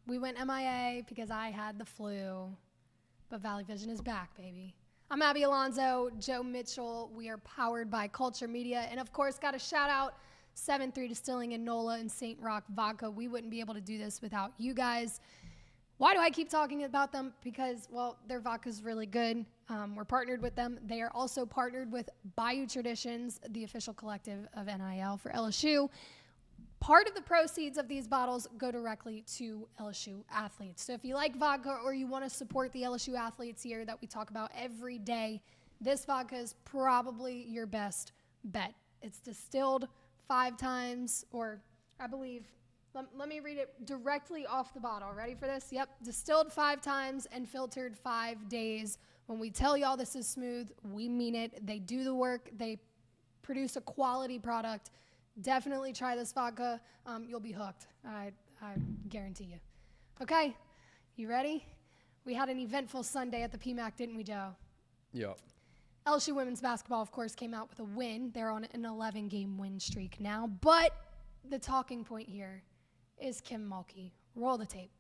We went MIA because I had the flu, but Valley Vision is back, baby. I'm Abby Alonso, Joe Mitchell. We are powered by Culture Media. And, of course, got a shout-out 7-3 Distilling in NOLA and St. Rock Vodka. We wouldn't be able to do this without you guys. Why do I keep talking about them? Because, well, their vodka's really good. We're partnered with them. They are also partnered with Bayou Traditions, the official collective of NIL for LSU. Part of the proceeds of these bottles go directly to LSU athletes. So if you like vodka or you want to support the LSU athletes here that we talk about every day, this vodka is probably your best bet. It's distilled 5 times, or I believe, let me read it directly off the bottle. Ready for this? Yep. Distilled 5 times and filtered 5 days. When we tell y'all this is smooth, we mean it. They do the work. They produce a quality product. Definitely try this vodka. You'll be hooked. I guarantee you. Okay, you ready? We had an eventful Sunday at the PMAC, didn't we, Joe? Yep. LSU women's basketball, of course, came out with a win. They're on an 11-game win streak now. But the talking point here is Kim Mulkey. Roll the tape.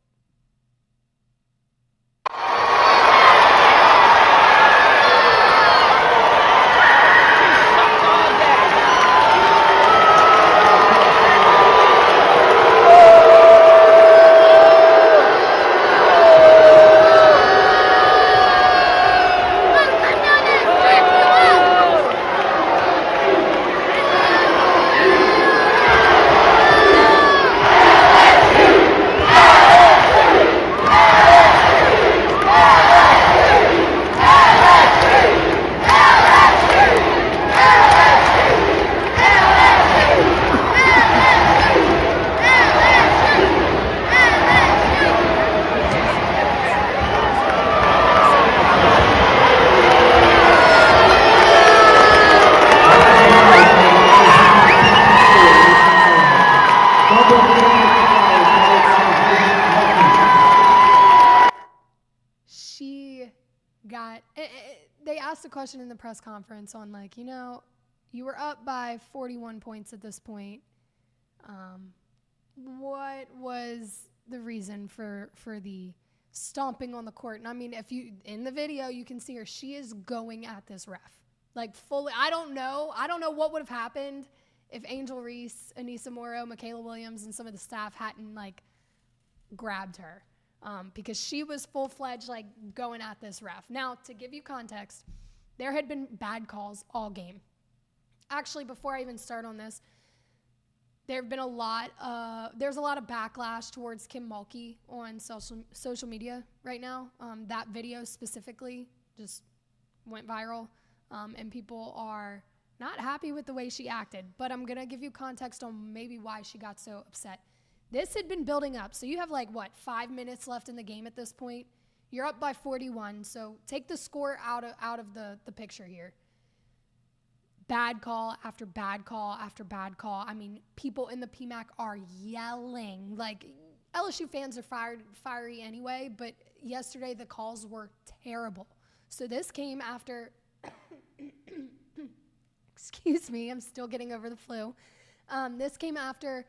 They asked a question in the press conference on, like, you were up by 41 points at this point. What was the reason for the stomping on the court? And I mean, if you, in the video, you can see her, she is going at this ref. Like, fully. I don't know what would have happened if Angel Reese, Aneesah Morrow, Michaela Williams, and some of the staff hadn't, like, grabbed her. Because she was full-fledged, like, going at this ref. Now, to give you context, there had been bad calls all game. Actually, before I even start on this, there's a lot of backlash towards Kim Mulkey on social media right now. That video specifically just went viral, and people are not happy with the way she acted. But I'm going to give you context on maybe why she got so upset. This had been building up. So you have, 5 minutes left in the game at this point. You're up by 41, so take the score out of the picture here. Bad call after bad call after bad call. I mean, people in the PMAC are yelling. Like, LSU fans are fiery anyway, but yesterday the calls were terrible. So this came after, excuse me, I'm still getting over the flu. This came after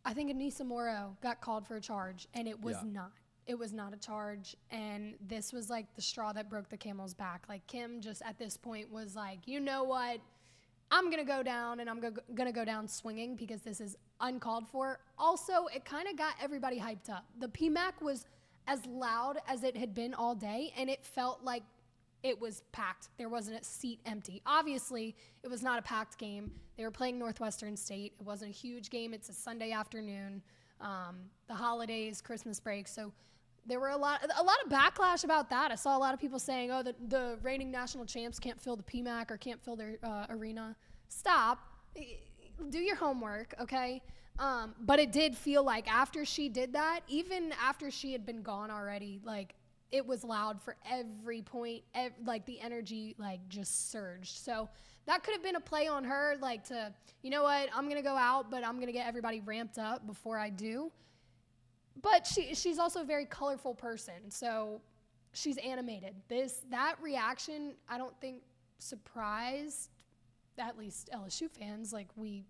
I think Aneesah Morrow got called for a charge, and it was not. It was not a charge, and this was, like, the straw that broke the camel's back. Like, Kim just at this point was like, you know what? I'm going to go down, and I'm going to go down swinging because this is uncalled for. Also, it kind of got everybody hyped up. The PMAC was as loud as it had been all day, and it felt like it was packed. There wasn't a seat empty. Obviously, it was not a packed game. They were playing Northwestern State. It wasn't a huge game. It's a Sunday afternoon, the holidays, Christmas break. So there were a lot of backlash about that. I saw a lot of people saying, oh, the reigning national champs can't fill the PMAC or can't fill their arena. Stop. Do your homework, okay? But it did feel like after she did that, even after she had been gone already, like, it was loud for every point, like, the energy, like, just surged. So that could have been a play on her, like, to, you know what, I'm going to go out, but I'm going to get everybody ramped up before I do. But she's also a very colorful person, so she's animated. That reaction, I don't think surprised at least LSU fans. Like, we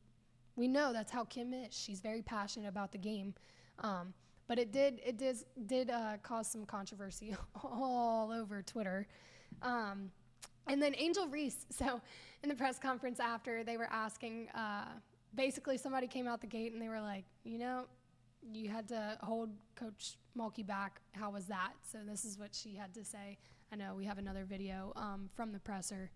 We know that's how Kim is. She's very passionate about the game. But it did cause some controversy all over Twitter. And then Angel Reese, so in the press conference after, they were asking, basically somebody came out the gate and they were like, you had to hold Coach Mulkey back. How was that? So this is what she had to say. I know we have another video from the presser.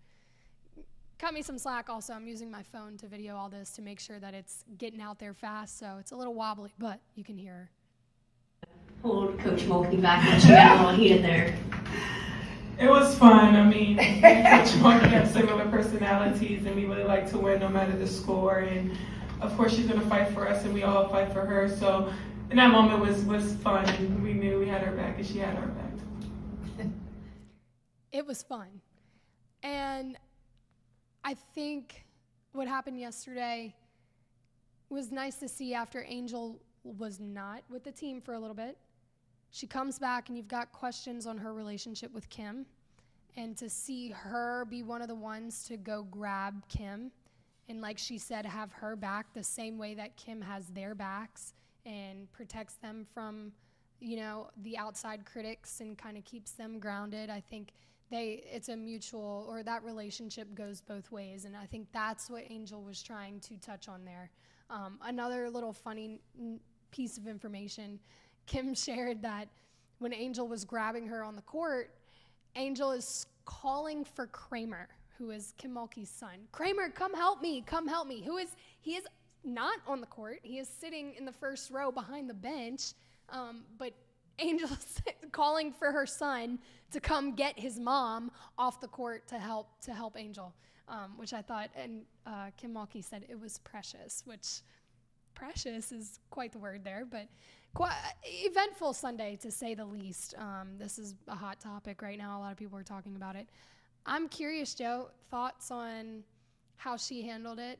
Cut me some slack. Also, I'm using my phone to video all this to make sure that it's getting out there fast. So it's a little wobbly, but you can hear her. Hold Coach Mulkey back when she got a little heated there. It was fun. I mean, me and Coach Mulkey have similar personalities, and we really like to win no matter the score. And of course, she's going to fight for us, and we all fight for her. So, in that moment was fun, and we knew we had her back, and she had our back. It was fun, and I think what happened yesterday was nice to see after Angel was not with the team for a little bit. She comes back and you've got questions on her relationship with Kim, and to see her be one of the ones to go grab Kim and, like she said, have her back the same way that Kim has their backs and protects them from, the outside critics and kind of keeps them grounded. I think it's a mutual, or that relationship goes both ways, and I think that's what Angel was trying to touch on there. Another little funny piece of information, Kim shared that when Angel was grabbing her on the court, Angel is calling for Kramer, who is Kim Mulkey's son. Kramer, come help me. He is not on the court. He is sitting in the first row behind the bench, but Angel is calling for her son to come get his mom off the court to help Angel, which I thought, and Kim Mulkey said it was precious, which precious is quite the word there, but quite eventful Sunday to say the least. This is a hot topic right now. A lot of people are talking about it. I'm curious, Joe, thoughts on how she handled it?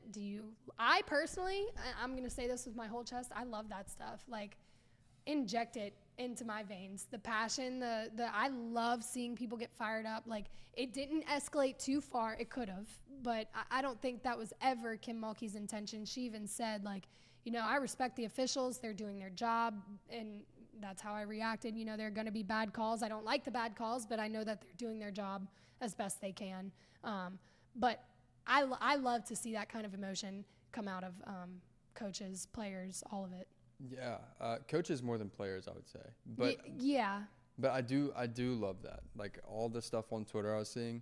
I personally, I'm going to say this with my whole chest, I love that stuff. Like, inject it into my veins. The passion, I love seeing people get fired up. Like, it didn't escalate too far. It could have, but I don't think that was ever Kim Mulkey's intention. She even said, like, I respect the officials. They're doing their job, and that's how I reacted. There are going to be bad calls. I don't like the bad calls, but I know that they're doing their job as best they can. But I love to see that kind of emotion come out of coaches, players, all of it. Yeah, coaches more than players, I would say. But yeah. But I do love that. Like, all the stuff on Twitter I was seeing,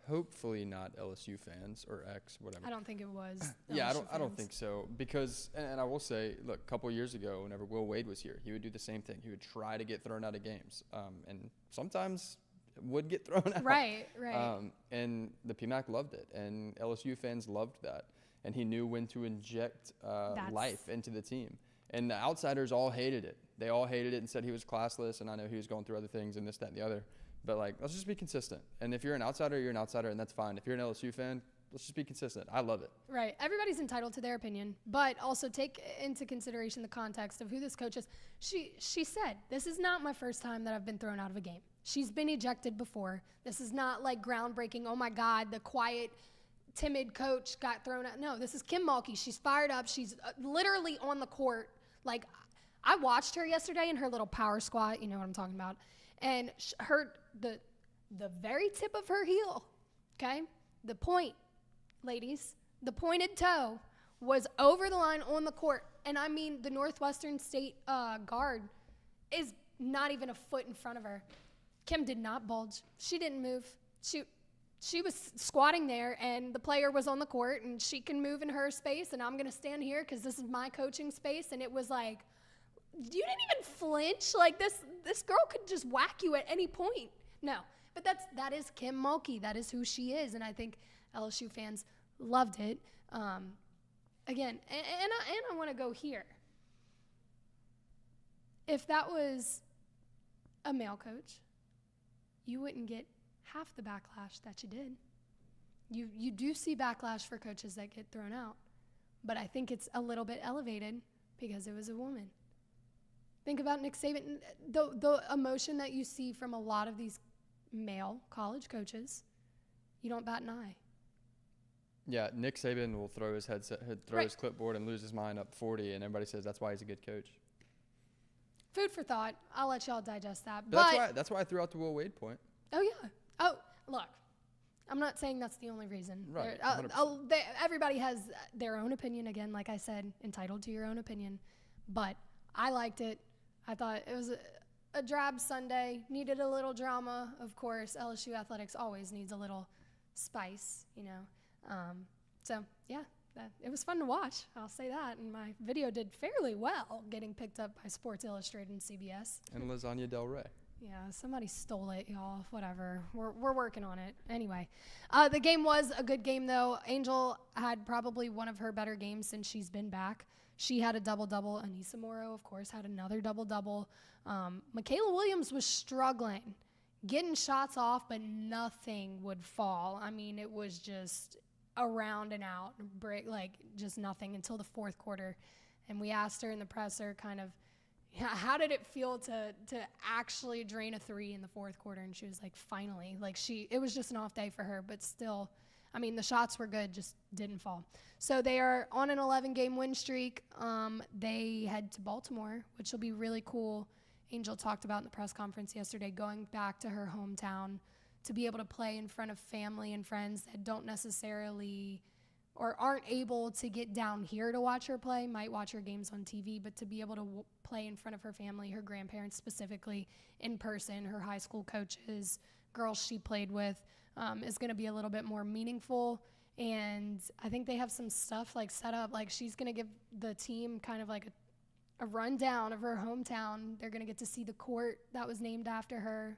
hopefully not LSU fans or whatever. I don't think it was. Yeah, I don't think so, because, and I will say, look, a couple years ago, whenever Will Wade was here, he would do the same thing. He would try to get thrown out of games, and sometimes would get thrown out. Right. And the PMAC loved it, and LSU fans loved that, and he knew when to inject life into the team. And the outsiders all hated it. They all hated it and said he was classless, and I know he was going through other things and this, that, and the other. But, like, let's just be consistent. And if you're an outsider, you're an outsider, and that's fine. If you're an LSU fan, let's just be consistent. I love it. Right. Everybody's entitled to their opinion, but also take into consideration the context of who this coach is. She said, this is not my first time that I've been thrown out of a game. She's been ejected before. This is not, like, groundbreaking, oh, my God, the quiet, timid coach got thrown out. No, this is Kim Mulkey. She's fired up. She's literally on the court. Like, I watched her yesterday in her little power squat. You know what I'm talking about. And the very tip of her heel, okay, the point, ladies, the pointed toe was over the line on the court. And I mean, the Northwestern State guard is not even a foot in front of her. Kim did not bulge. She didn't move. She was squatting there, and the player was on the court, and she can move in her space, and I'm going to stand here because this is my coaching space. And it was like, you didn't even flinch. Like, this girl could just whack you at any point. No, but that is Kim Mulkey. That is who she is, and I think LSU fans loved it. Again, and I want to go here. If that was a male coach, you wouldn't get half the backlash that you did. You do see backlash for coaches that get thrown out, but I think it's a little bit elevated because it was a woman. Think about Nick Saban. The emotion that you see from a lot of these male college coaches, you don't bat an eye. Yeah, Nick Saban will throw his his clipboard and lose his mind up 40, and everybody says that's why he's a good coach. Food for thought. I'll let y'all digest that. But that's why I threw out the Will Wade point. Oh, yeah. Oh, look. I'm not saying that's the only reason. Right. Everybody has their own opinion. Again, like I said, entitled to your own opinion. But I liked it. I thought it was a drab Sunday. Needed a little drama, of course. LSU athletics always needs a little spice, you know. So, yeah, it was fun to watch. I'll say that. And my video did fairly well, getting picked up by Sports Illustrated and CBS. And Lasagna Del Rey. Yeah, somebody stole it, y'all. Whatever. We're working on it. Anyway, the game was a good game, though. Angel had probably one of her better games since she's been back. She had a double-double. Aneesah Morrow, of course, had another double-double. Michaela Williams was struggling, getting shots off, but nothing would fall. I mean, it was just around and out, just nothing until the fourth quarter. And we asked her in the presser kind of, how did it feel to actually drain a three in the fourth quarter? And she was like, finally. It was just an off day for her, but still, I mean, the shots were good, just didn't fall. So they are on an 11-game win streak. They head to Baltimore, which will be really cool. Angel talked about in the press conference yesterday, going back to her hometown to be able to play in front of family and friends that don't necessarily or aren't able to get down here to watch her play, might watch her games on TV, but to be able to play in front of her family, her grandparents specifically, in person, her high school coaches, girls she played with, is going to be a little bit more meaningful. And I think they have some stuff set up. She's going to give the team kind of a rundown of her hometown. They're going to get to see the court that was named after her.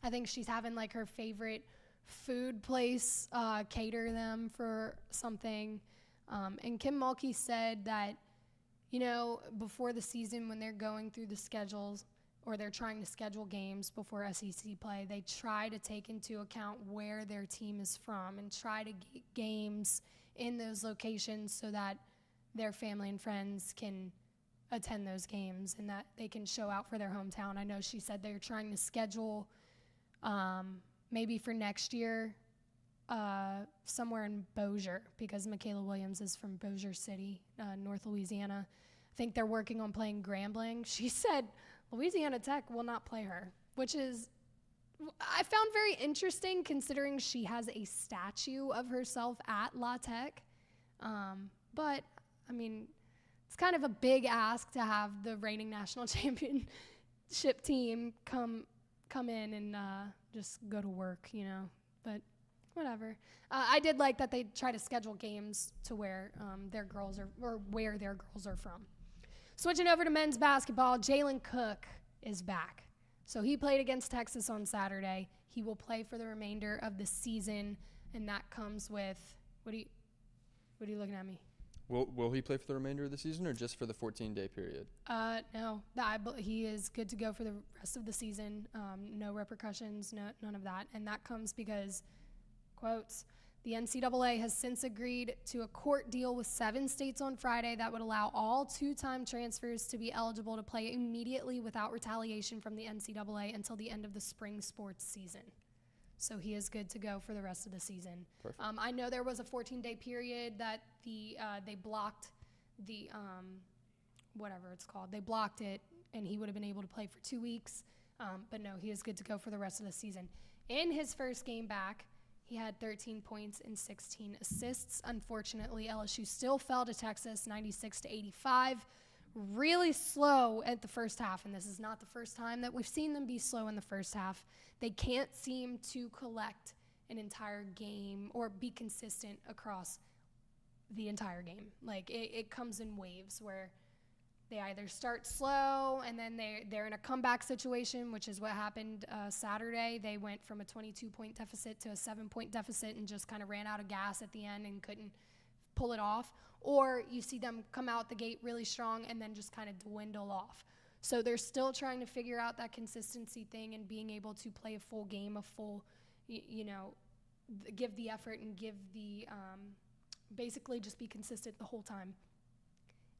I think she's having her favorite food place cater them for something. And Kim Mulkey said that, before the season when they're going through the schedules or they're trying to schedule games before SEC play, they try to take into account where their team is from and try to get games in those locations so that their family and friends can attend those games and that they can show out for their hometown. I know she said they're trying to schedule maybe for next year somewhere in Bossier, because Michaela Williams is from Bossier City, North Louisiana. I think they're working on playing Grambling. She said Louisiana Tech will not play her, which is I found very interesting considering she has a statue of herself at La Tech. But, I mean, it's kind of a big ask to have the reigning national championship team come in and just go to work, but whatever. I did like that they try to schedule games to where their girls are from. Switching over to men's basketball, Jalen Cook is back. So he played against Texas on Saturday. He will play for the remainder of the season, and that comes with what are you looking at me? Will he play for the remainder of the season or just for the 14-day period? No. He is good to go for the rest of the season. No repercussions, none of that. And that comes because, quotes, the NCAA has since agreed to a court deal with 7 states on Friday that would allow all 2-time transfers to be eligible to play immediately without retaliation from the NCAA until the end of the spring sports season. So he is good to go for the rest of the season. Perfect. I know there was a 14-day period that they blocked the whatever it's called. They blocked it, and he would have been able to play for 2 weeks. But no, he is good to go for the rest of the season. In his first game back, he had 13 points and 16 assists. Unfortunately, LSU still fell to Texas 96-85. Really slow at the first half, and this is not the first time that we've seen them be slow in the first half. They can't seem to collect an entire game or be consistent across the entire game. It comes in waves where they either start slow and then they're in a comeback situation, which is what happened Saturday. They went from a 22-point deficit to a 7-point deficit and just kind of ran out of gas at the end and couldn't pull it off. Or you see them come out the gate really strong and then just kind of dwindle off. So they're still trying to figure out that consistency thing and being able to play a full game, give the effort and give the basically just be consistent the whole time.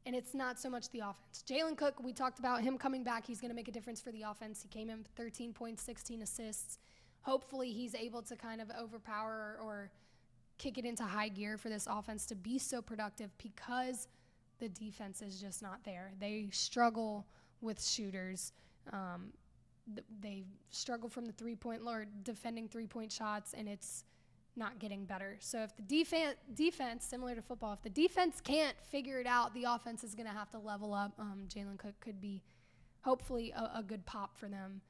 And it's not so much the offense. Jalen Cook, we talked about him coming back. He's going to make a difference for the offense. He came in with 13 points, 16 assists. Hopefully he's able to kind of overpower or kick it into high gear for this offense to be so productive because the defense is just not there. They struggle with shooters. They struggle from the three-point or defending three-point shots, and it's not getting better. So if the defense, similar to football, if the defense can't figure it out, the offense is going to have to level up. Jalen Cook could be hopefully a good pop for them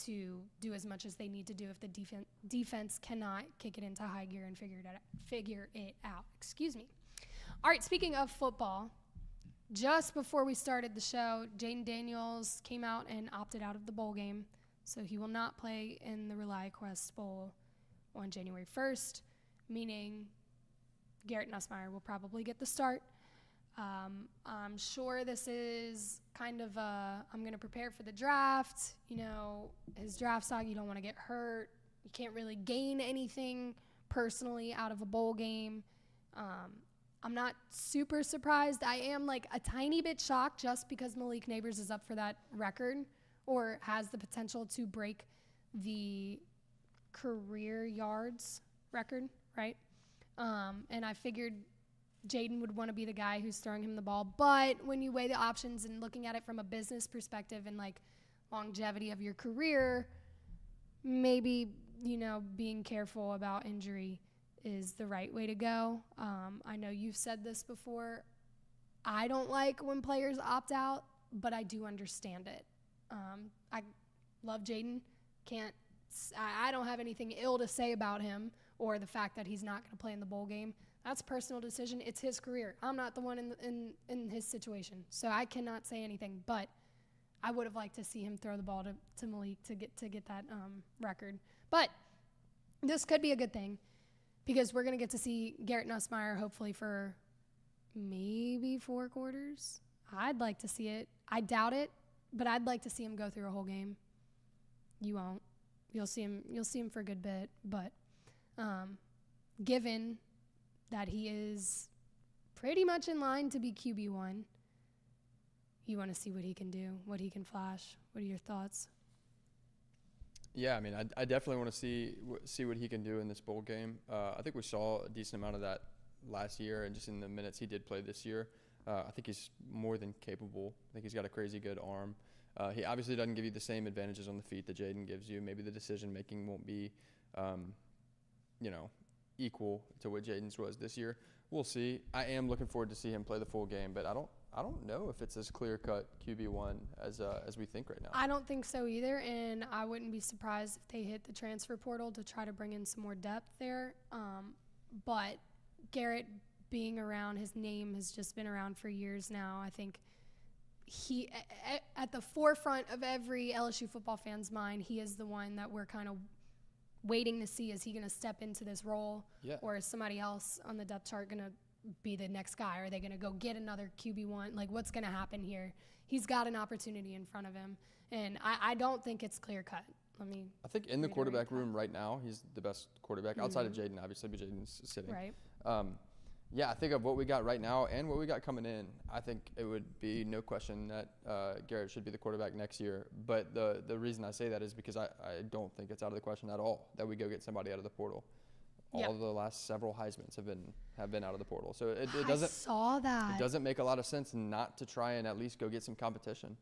to do as much as they need to do if the defense cannot kick it into high gear and figure it out. Excuse me. All right, speaking of football, just before we started the show, Jaden Daniels came out and opted out of the bowl game, so he will not play in the ReliaQuest Bowl on January 1st, meaning Garrett Nussmeier will probably get the start. I'm sure this is kind of I'm going to prepare for the draft. You know, his draft stock, you don't want to get hurt. You can't really gain anything personally out of a bowl game. I'm not super surprised. I am like a tiny bit shocked just because Malik Neighbors is up for that record or has the potential to break the career yards record, right? And I figured Jaden would want to be the guy who's throwing him the ball. But when you weigh the options and looking at it from a business perspective and like longevity of your career, maybe, you know, being careful about injury is the right way to go. I know you've said this before. I don't like when players opt out, but I do understand it. I love Jaden. I don't have anything ill to say about him or the fact that he's not going to play in the bowl game. That's a personal decision. It's his career. I'm not the one in his situation, so I cannot say anything. But I would have liked to see him throw the ball to Malik to get that record. But this could be a good thing because we're going to get to see Garrett Nussmeier hopefully for maybe 4 quarters. I'd like to see it. I doubt it, but I'd like to see him go through a whole game. You won't. You'll see him for a good bit, but given that he is pretty much in line to be QB1, you want to see what he can do, what he can flash. What are your thoughts? Yeah, I mean, I definitely want to see what he can do in this bowl game. I think we saw a decent amount of that last year, and just in the minutes he did play this year, I think he's more than capable. I think he's got a crazy good arm. He obviously doesn't give you the same advantages on the feet that Jaden gives you. Maybe the decision-making won't be, equal to what Jaden's was this year. We'll see. I am looking forward to see him play the full game, but I don't know if it's as clear-cut QB1 as we think right now. I don't think so either, and I wouldn't be surprised if they hit the transfer portal to try to bring in some more depth there. But Garrett being around, his name has just been around for years now. I think he, at the forefront of every LSU football fan's mind, he is the one that we're kind of waiting to see. Is he going to step into this role, or is somebody else on the depth chart going to be the next guy? Are they going to go get another QB1? Like, what's going to happen here? He's got an opportunity in front of him, and I don't think it's clear cut. I think in the quarterback room right now, he's the best quarterback outside of Jaden, obviously, but Jaden's sitting. Right. Yeah, I think of what we got right now and what we got coming in, I think it would be no question that Garrett should be the quarterback next year. But the reason I say that is because I don't think it's out of the question at all that we go get somebody out of the portal. All of the last several Heismans have been out of the portal. So it doesn't. I saw that. It doesn't make a lot of sense not to try and at least go get some competition.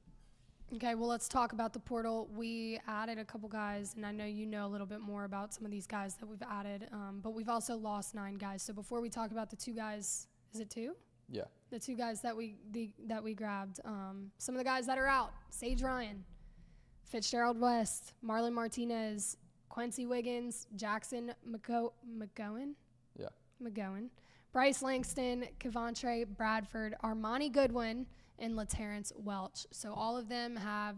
Okay, well, let's talk about the portal. We added a couple guys, and I know you know a little bit more about some of these guys that we've added, but we've also lost 9 guys. So before we talk about the 2 guys, is it 2? Yeah. The 2 guys that we grabbed, some of the guys that are out: Sage Ryan, Fitzgerald West, Marlon Martinez, Quincy Wiggins, Jackson McGowan. Yeah. McGowan, Bryce Langston, Kevontre Bradford, Armani Goodwin, and LaTerrence Welch. So all of them have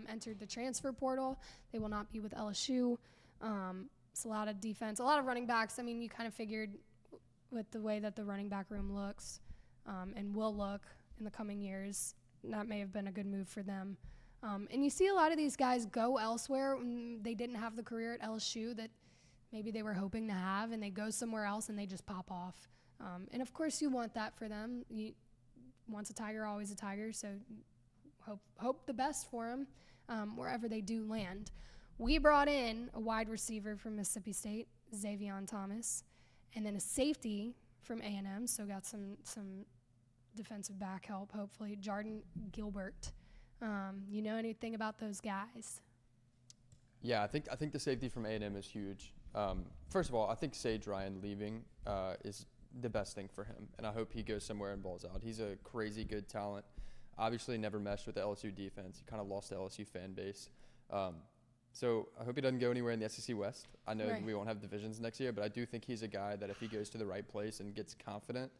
entered the transfer portal. They will not be with LSU. It's a lot of defense, a lot of running backs. I mean, you kind of figured with the way that the running back room looks and will look in the coming years, that may have been a good move for them. And you see a lot of these guys go elsewhere when they didn't have the career at LSU that maybe they were hoping to have, and they go somewhere else and they just pop off. And, of course, you want that for them. Once a Tiger, always a Tiger, so hope the best for them wherever they do land. We brought in a wide receiver from Mississippi State, Xavion Thomas, And then a safety from A&M, so got some defensive back help, hopefully. Jordan Gilbert. You know anything about those guys? Yeah, I think the safety from A&M is huge. First of all, I think Sage Ryan leaving is the best thing for him, and I hope he goes somewhere and balls out. He's a crazy good talent. Obviously never meshed with the LSU defense. He kind of lost the LSU fan base. So I hope he doesn't go anywhere in the SEC West. I know we won't have divisions next year, but I do think he's a guy that if he goes to the right place and gets confident,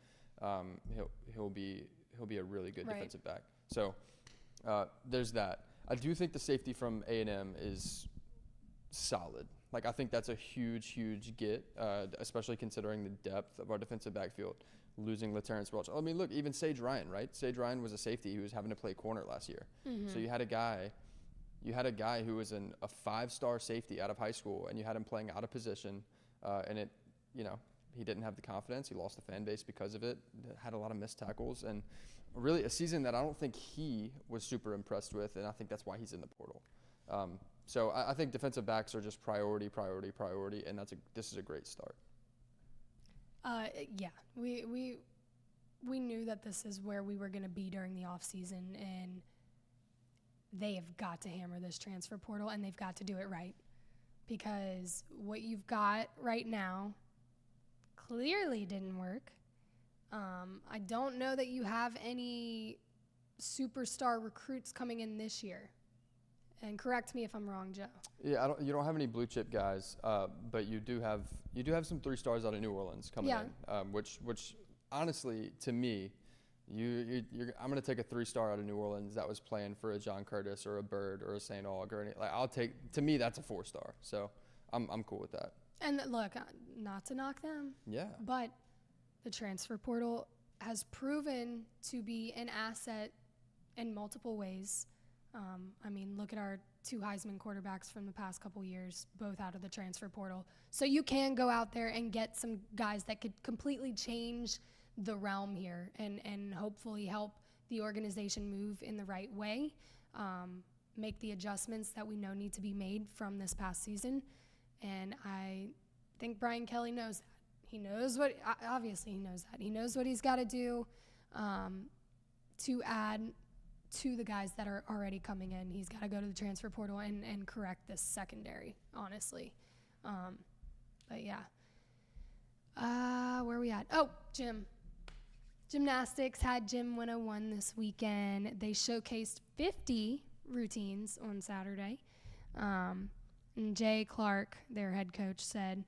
he'll be a really good defensive back. So there's that. I do think the safety from A&M is solid. Like, I think that's a huge get, especially considering the depth of our defensive backfield. Losing LaTerrence Welch. I mean, look, even Sage Ryan, right? Sage Ryan was a safety who was having to play corner last year. Mm-hmm. So you had a guy who was a 5-star safety out of high school, and you had him playing out of position, and he didn't have the confidence. He lost the fan base because of it. Had a lot of missed tackles, and really a season that I don't think he was super impressed with, and I think that's why he's in the portal. So I think defensive backs are just priority, and this is a great start. Yeah, we knew that this is where we were going to be during the offseason, and they have got to hammer this transfer portal, and they've got to do it right, because what you've got right now clearly didn't work. I don't know that you have any superstar recruits coming in this year. And correct me if I'm wrong, Joe. Yeah, you don't have any blue chip guys, but you do have some 3 stars out of New Orleans coming in, which honestly to me, I'm gonna take a 3-star out of New Orleans that was playing for a John Curtis or a Bird or a St. Aug or any. To me that's a 4-star, so I'm cool with that. And look, not to knock them, but the transfer portal has proven to be an asset in multiple ways. I mean, look at our 2 Heisman quarterbacks from the past couple years, both out of the transfer portal. So you can go out there and get some guys that could completely change the realm here and hopefully help the organization move in the right way, make the adjustments that we know need to be made from this past season. And I think Brian Kelly knows that. He knows obviously he knows that. He knows what he's got to do to add to the guys that are already coming in. He's got to go to the transfer portal and correct this secondary, honestly. But yeah. Where are we at? Oh, Gymnastics had Gym 101 this weekend. They showcased 50 routines on Saturday. And Jay Clark, their head coach, said,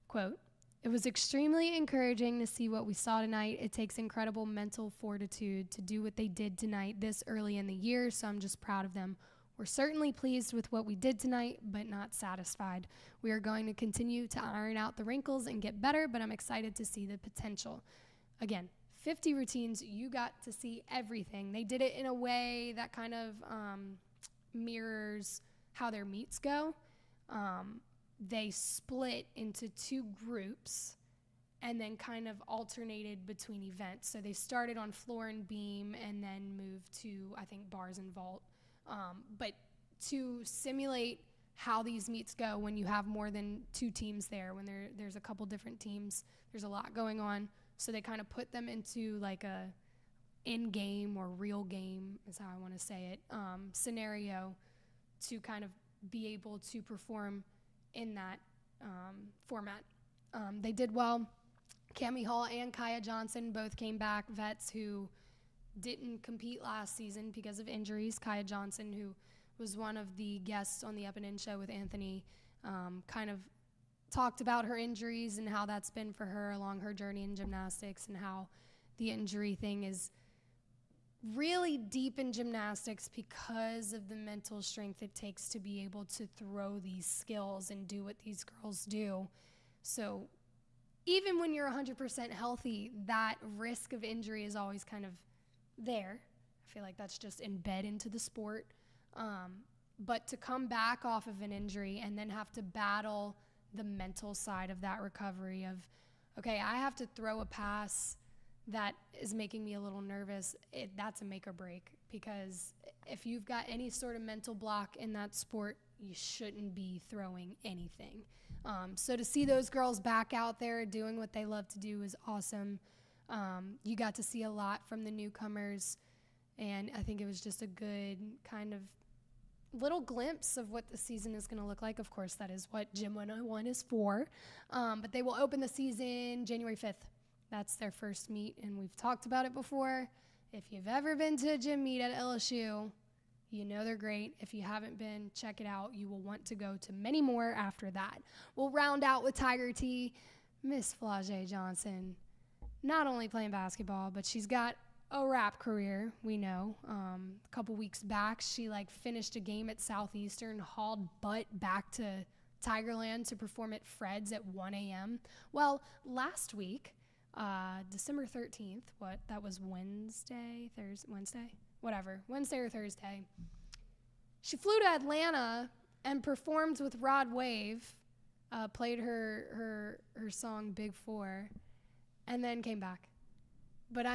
quote, "It was extremely encouraging to see what we saw tonight. It takes incredible mental fortitude to do what they did tonight this early in the year, so I'm just proud of them. We're certainly pleased with what we did tonight, but not satisfied. We are going to continue to iron out the wrinkles and get better, but I'm excited to see the potential." Again, 50 routines, you got to see everything. They did it in a way that kind of mirrors how their meets go. They split into 2 groups and then kind of alternated between events. So they started on floor and beam and then moved to, I think, bars and vault. But to simulate how these meets go when you have more than 2 teams there, when there's a couple different teams, there's a lot going on. So they kind of put them into like a in-game or real game, is how I want to say it, scenario to kind of be able to perform in that format. They did well. Cammie Hall and Kaya Johnson both came back, vets who didn't compete last season because of injuries. Kaya Johnson, who was one of the guests on the Up and In show with Anthony, kind of talked about her injuries and how that's been for her along her journey in gymnastics, and how the injury thing is really deep in gymnastics because of the mental strength it takes to be able to throw these skills and do what these girls do. So even when you're 100% healthy, that risk of injury is always kind of there. I feel like that's just embedded into the sport. But to come back off of an injury and then have to battle the mental side of that recovery of, okay, I have to throw a pass that is making me a little nervous, that's a make or break, because if you've got any sort of mental block in that sport, you shouldn't be throwing anything. So to see those girls back out there doing what they love to do is awesome. You got to see a lot from the newcomers, and I think it was just a good kind of little glimpse of what the season is going to look like. Of course, that is what Gym 101 is for. But they will open the season January 5th. That's their first meet, and we've talked about it before. If you've ever been to a gym meet at LSU, you know they're great. If you haven't been, check it out. You will want to go to many more after that. We'll round out with Tiger T. Miss Flau'jae Johnson, not only playing basketball, but she's got a rap career, we know. A couple weeks back, she finished a game at Southeastern, hauled butt back to Tigerland to perform at Fred's at 1 a.m. Well, last week, December 13th, that was Wednesday or Thursday, she flew to Atlanta and performed with Rod Wave, played her song Big Four, and then came back. But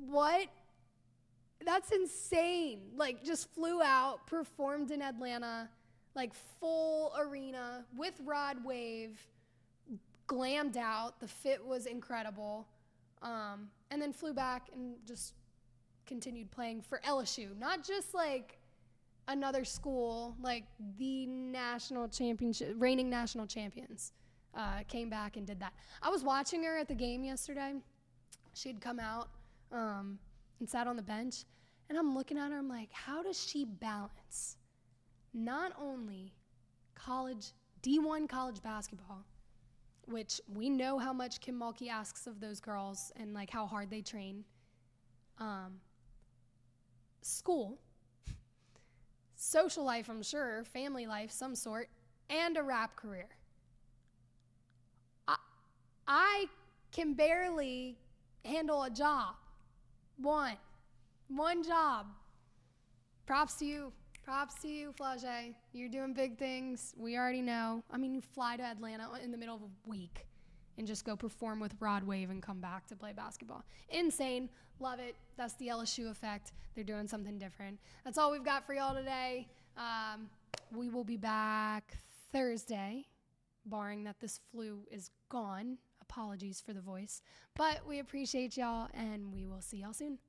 what? That's insane. Just flew out, performed in Atlanta, full arena with Rod Wave, glammed out. The fit was incredible. And then flew back and just continued playing for LSU. Not just another school, the national championship, reigning national champions, came back and did that. I was watching her at the game yesterday. She'd come out and sat on the bench, and I'm looking at her, I'm like, how does she balance not only D1 college basketball, which we know how much Kim Mulkey asks of those girls and how hard they train, school, social life, I'm sure, family life, some sort, and a rap career. I can barely handle a job. One job. Props to you, Flau'jae. You're doing big things. We already know. You fly to Atlanta in the middle of a week and just go perform with Rod Wave and come back to play basketball. Insane. Love it. That's the LSU effect. They're doing something different. That's all we've got for y'all today. We will be back Thursday, barring that this flu is gone. Apologies for the voice. But we appreciate y'all, and we will see y'all soon.